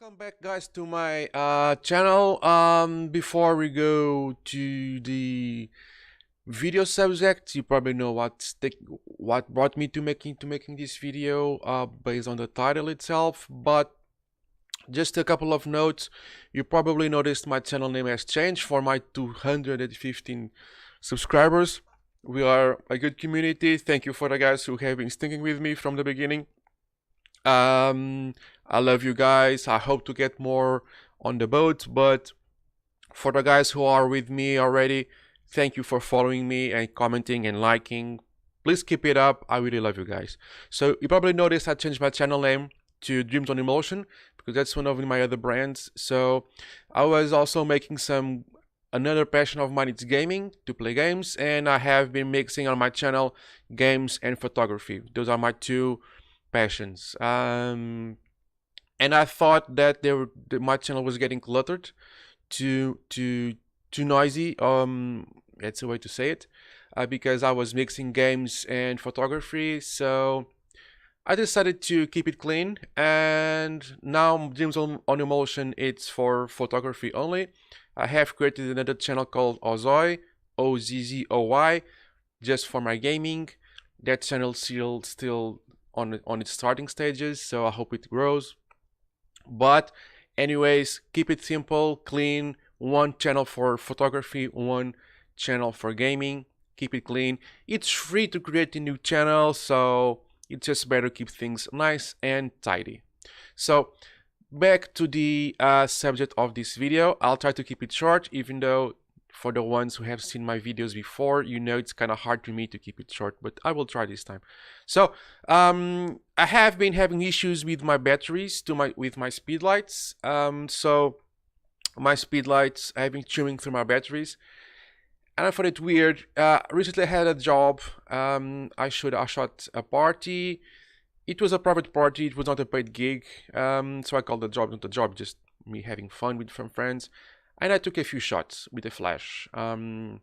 Welcome back, guys, to my channel. Before we go to the video subject, you probably know what brought me to making this video based on the title itself. But just a couple of notes. You probably noticed my channel name has changed for my 215 subscribers. We are a good community. Thank you for the guys who have been sticking with me from the beginning. I love you guys. I hope to get more on the boat, but for the guys who are with me already, thank you for following me and commenting and liking. Please keep it up. I really love you guys. So you probably noticed I changed my channel name to Dreams on Emotion because that's one of my other brands. So I was also making another passion of mine, it's gaming, to play games, and I have been mixing on my channel games and photography. Those are my two passions. And I thought that my channel was getting cluttered, too noisy. That's the way to say it, because I was mixing games and photography. So I decided to keep it clean, and now Dreams on Emotion, it's for photography only. I have created another channel called Ozzoy, Ozzoy, just for my gaming. That channel still on its starting stages, so I hope it grows. But anyways, keep it simple, clean. One channel for photography, one channel for gaming. Keep it clean. It's free to create a new channel, so it's just better keep things nice and tidy. So back to the subject of this video. I'll try to keep it short, even though for the ones who have seen my videos before, you know it's kind of hard for me to keep it short, but I will try this time. So I have been having issues with my batteries with my speedlights. So my speedlights, I've been chewing through my batteries, and I found it weird. Recently I had a job. I shot a party. It was a private party. It was not a paid gig. So I called the job not a job, just me having fun with some friends. And I took a few shots with a flash. I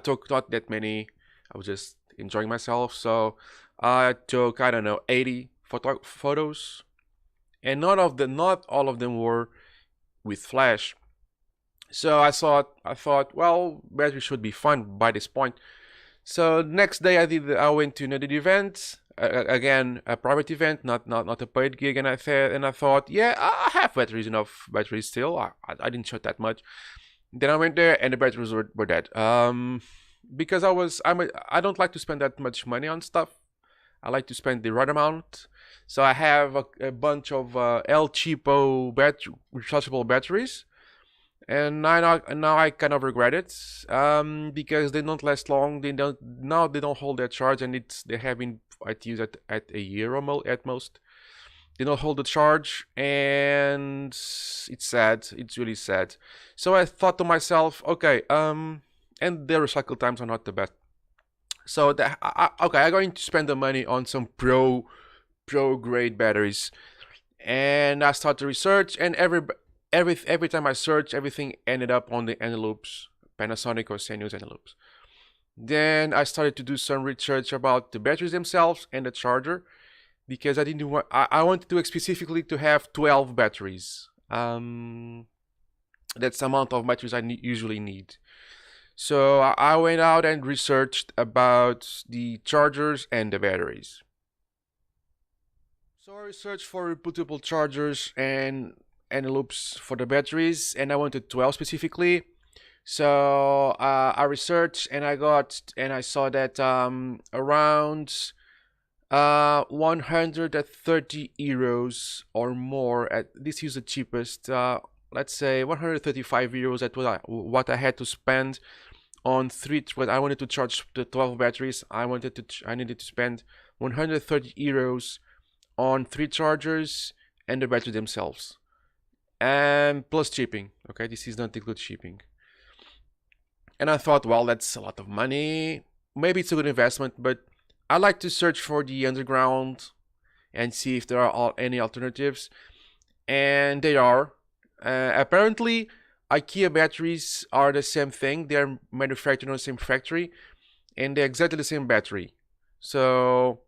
took not that many. I was just enjoying myself. So I took, I don't know, 80 photos, and not all of them were with flash. So I thought, well, battery should be fine by this point. So next day I went to another event. Again, a private event, not a paid gig, and I thought, yeah, I have enough batteries still. I didn't shot that much. Then I went there, and the batteries were dead. Because I don't like to spend that much money on stuff. I like to spend the right amount. So I have a bunch of El Cheapo rechargeable batteries. And now I kind of regret it, because they don't last long. They don't hold their charge, and they have been used at a year or at most. They don't hold the charge, and it's sad. It's really sad. So I thought to myself, okay, and their recycle times are not the best. So okay, I'm going to spend the money on some pro grade batteries, and I started to research, and every time I searched, everything ended up on the Eneloops, Panasonic or Sanyo's Eneloops. Then I started to do some research about the batteries themselves and the charger, because I wanted to specifically to have 12 batteries. That's the amount of batteries I usually need. So I went out and researched about the chargers and the batteries. So I researched for reputable chargers and loops for the batteries, and I wanted 12 specifically. So I researched, and I saw that around 130 euros or more. This is the cheapest. Let's say 135 euros. That was what I had to spend on three. When I wanted to charge the 12 batteries, I needed to spend 130 euros on 3 chargers and the batteries themselves, and plus shipping. Okay, this is not include shipping. And I thought, well, that's a lot of money. Maybe it's a good investment, but I like to search for the underground and see if there are any alternatives, and they are. Apparently, Ikea batteries are the same thing. They're manufactured in the same factory, and they're exactly the same battery. So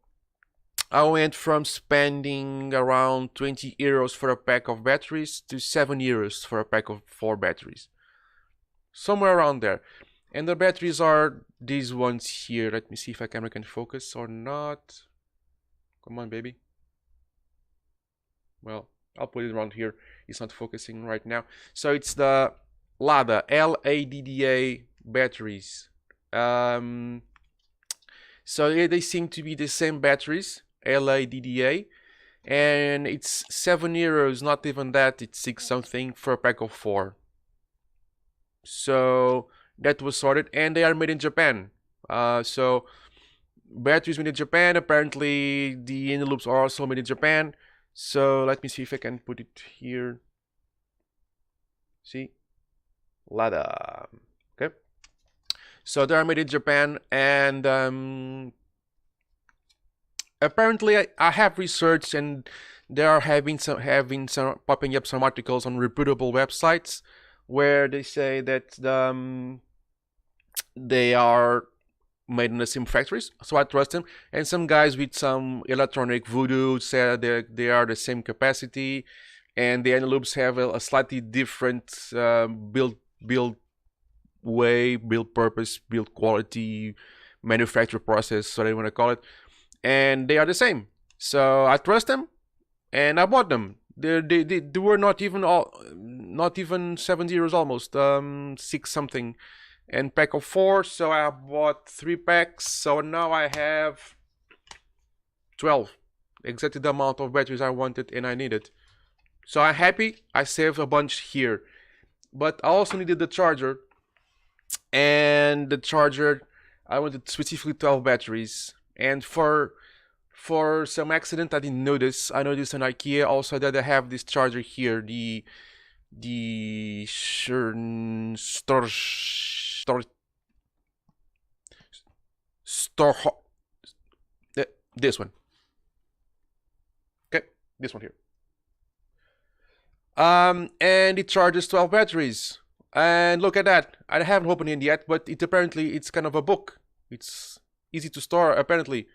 I went from spending around 20 euros for a pack of batteries to 7 euros for a pack of 4 batteries. Somewhere around there. And the batteries are these ones here. Let me see if camera can focus or not. Come on, baby. Well, I'll put it around here. It's not focusing right now. So it's the Ladda, L-A-D-D-A batteries. So they seem to be the same batteries, L-A-D-D-A. And it's 7 euros, not even that, it's 6 something for a pack of 4. So that was sorted, and they are made in Japan. So batteries made in Japan, apparently the inner loops are also made in Japan. So let me see if I can put it here. See? Ladda. Okay. So they are made in Japan, and apparently I have researched, and they are having some popping up some articles on reputable websites where they say that they are made in the same factories, so I trust them. And some guys with some electronic voodoo said they are the same capacity, and the inner loops have a slightly different build way, build purpose, build quality, manufacture process, whatever you want to call it, and they are the same. So I trust them, and I bought them. They were not even 7 euros, almost 6 something, and pack of 4. So I bought 3 packs. So now I have 12, exactly the amount of batteries I wanted and I needed. So I'm happy. I saved a bunch here, but I also needed the charger, and the charger I wanted specifically 12 batteries, and for some accident I didn't notice. I noticed on Ikea also that I have this charger here, the this one. Okay, this one here. And it charges 12 batteries. And look at that. I haven't opened it yet, but it's kind of a book. It's easy to store apparently.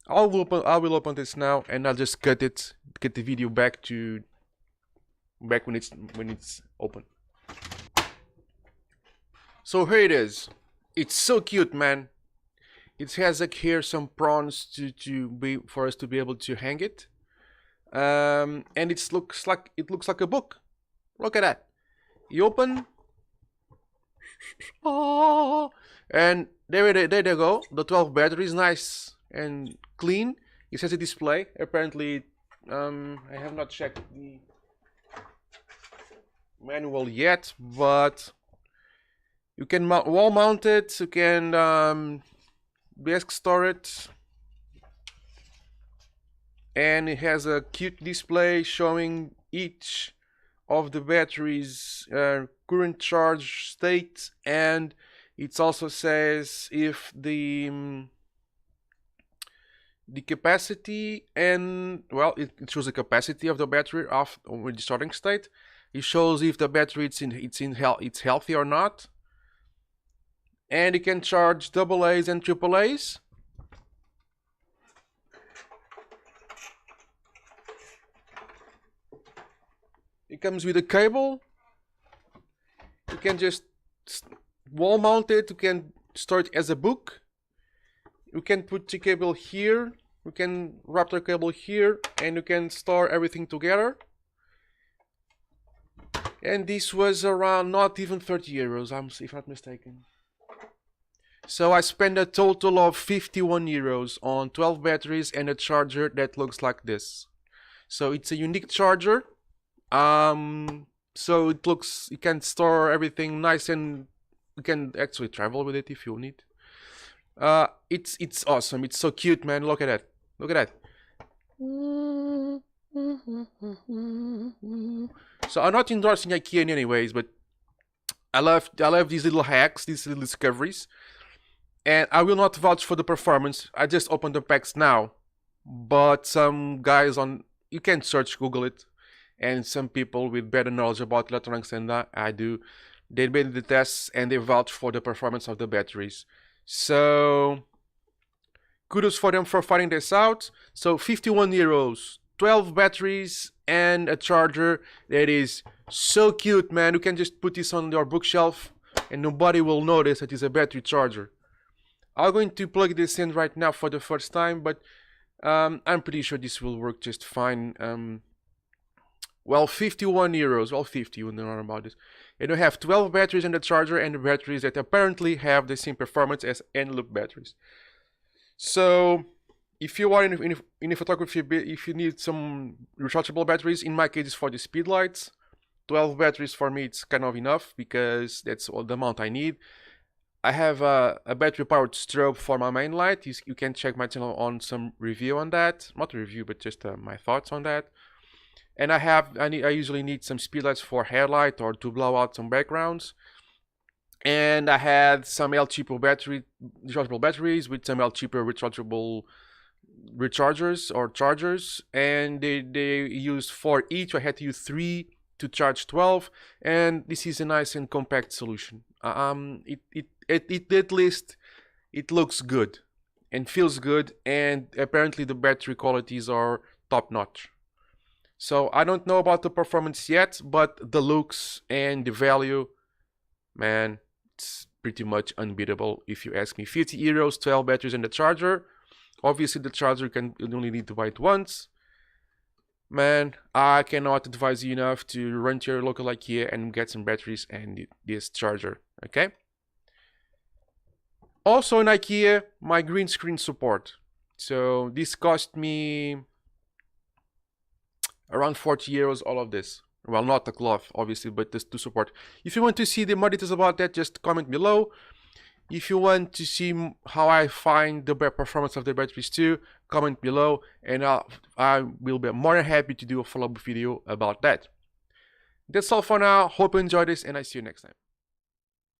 I will open this now, and I'll just get the video back when it's open. So here it is. It's so cute, man. It has like here some prawns for us to be able to hang it. And it looks like a book. Look at that. You open. Oh, and there they go. The 12 batteries, nice and clean. It has a display. Apparently, I have not checked the manual yet, but you can wall mount it. You can desk store it, and it has a cute display showing each of the batteries current charge state, and it also says if the capacity, and well, it shows the capacity of the battery with the starting state. It shows if the battery it's healthy or not, and it can charge AA's and AAA's. It comes with a cable. You can just wall mount it. You can store it as a book. You can put the cable here. You can wrap the cable here, and you can store everything together. And this was around not even 30 euros, if I'm not mistaken. So I spent a total of 51 euros on 12 batteries and a charger that looks like this. So it's a unique charger. So you can store everything nice, and you can actually travel with it if you need. It's awesome. It's so cute, man. Look at that. Look at that. So I'm not endorsing Ikea anyways, but I love these little hacks, these little discoveries, and I will not vouch for the performance. I just opened the packs now, but some guys you can search, Google it, and some people with better knowledge about electronics than I do, they made the tests and they vouch for the performance of the batteries. So kudos for them for finding this out. So 51 euros, 12 batteries and a charger that is so cute, man. You can just put this on your bookshelf and nobody will notice that it's a battery charger. I'm going to plug this in right now for the first time, but I'm pretty sure this will work just fine. Well, 51 euros, well 50, you know about this. And you have 12 batteries in the charger, and the batteries that apparently have the same performance as end-loop batteries. So if you are in photography, if you need some rechargeable batteries, in my case it's for the speed lights. 12 batteries for me, it's kind of enough because that's all the amount I need. I have a battery powered strobe for my main light. You can check my channel on some review on that. Not a review, but just my thoughts on that. And I usually need some speedlights for headlight or to blow out some backgrounds. And I had some El Cheapo rechargeable batteries with some El Cheapo rechargeable rechargers or chargers, and they used 4 each. I had to use 3 to charge 12, and this is a nice and compact solution. At least it looks good and feels good, and apparently the battery qualities are top notch. So I don't know about the performance yet, but the looks and the value, man, it's pretty much unbeatable if you ask me. 50 euros, 12 batteries and the charger. Obviously the charger you only need to buy it once. Man, I cannot advise you enough to run to your local Ikea and get some batteries and this charger, okay? Also in Ikea, my green screen support. So this cost me around 40 euros, all of this. Well, not the cloth, obviously, but this to support. If you want to see the more details about that, just comment below. If you want to see how I find the performance of the batteries too, comment below, and I will be more than happy to do a follow-up video about that. That's all for now. Hope you enjoyed this, and I see you next time.